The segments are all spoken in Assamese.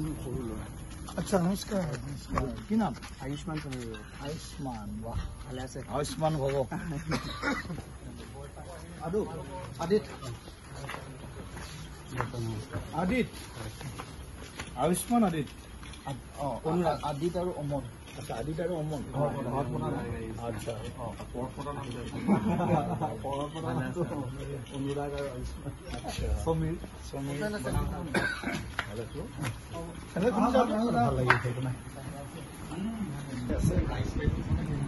আচ্ছা নমস্কাৰ কি নাম আয়ুষ্মান চন্দ্ৰ আয়ুষ্মান বাহ ভালে আছে আয়ুষ্মান ভৱ আদিত আয়ুষ্মান আদিত আদিত আৰু অমল আচ্ছা আদিত আৰু অমল আচ্ছা অনুৰাগ আৰু আয়ুষ্মান আচ্ছা সমীৰ ভাল লাগি সেইটো নাই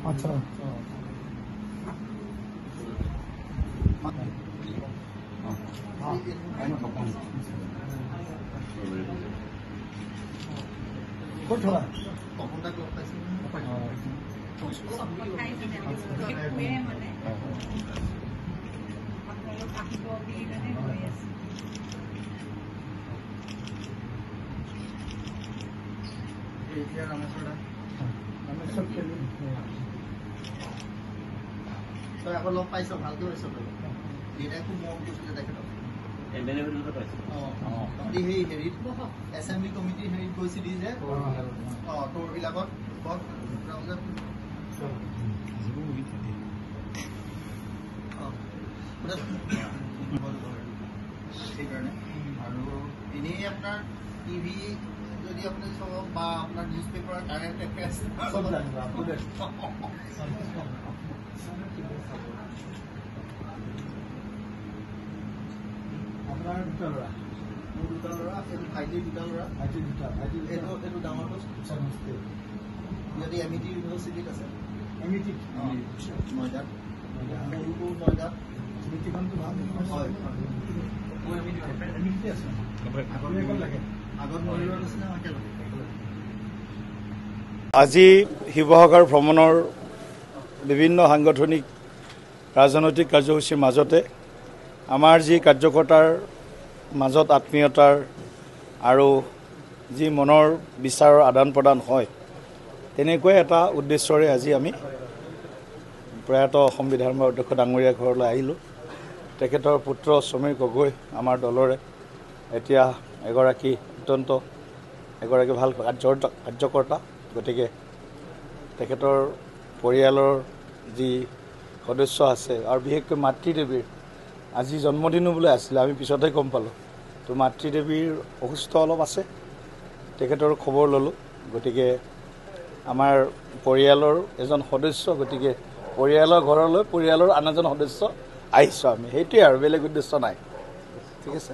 আচ্ছা ক'ত থলা তই আকৌ লগ পাইছ ভালকে পাইছ দেউতাই খুব মৰম কৰিছিলে তেখেতক সেই হেৰিত এছেম্বলি কমিটিৰ হেৰিত গৈছিলি যে তোৰবিলাকত সেইকাৰণে আৰু এনেই আপোনাৰ টিভি যদি আপুনি চাব বা আপোনাৰ নিউজ পেপাৰ কাৰেণ্ট এফেয়াৰ্ছ আপোনাৰ দুটা ল'ৰা মোৰ দুটা ল'ৰা এইটো ভাইটিৰ দুটা ল'ৰা এইটো ডাঙৰটো সিহঁতি এমিটি ইউনিভাৰ্চিটিত আছে এমিটি নয়দাত সৰুটো নয়দাত এমিটিখনটো ভাল হয় এমিটি আছে আগত মৰিৰত আছে একেলগে আজি শিৱসাগৰ ভ্ৰমণৰ বিভিন্ন সাংগঠনিক ৰাজনৈতিক কাৰ্যসূচীৰ মাজতে আমাৰ যি কাৰ্যকৰ্তাৰ মাজত আত্মীয়তাৰ আৰু যি মনৰ বিচাৰৰ আদান প্ৰদান হয় তেনেকৈ এটা উদ্দেশ্যৰে আজি আমি প্ৰয়াত অসম বিধানসভাৰ অধ্যক্ষ ডাঙৰীয়া ঘৰলৈ আহিলোঁ তেখেতৰ পুত্ৰ সমীৰ গগৈ আমাৰ দলৰে এতিয়া এগৰাকী ভাল কাৰ্যকৰ্তা গতিকে তেখেতৰ পৰিয়ালৰ যি সদস্য আছে আৰু বিশেষকৈ মাতৃদেৱীৰ আজি জন্মদিনো বোলে আছিলে আমি পিছতহে গম পালোঁ তো মাতৃদেৱীৰ অসুস্থ অলপ আছে তেখেতৰ খবৰ ল'লোঁ গতিকে আমাৰ পৰিয়ালৰ এজন সদস্য গতিকে পৰিয়ালৰ ঘৰলৈ পৰিয়ালৰ আন এজন সদস্য আহিছোঁ আমি সেইটোৱে আৰু বেলেগ উদ্দেশ্য নাই ঠিক আছে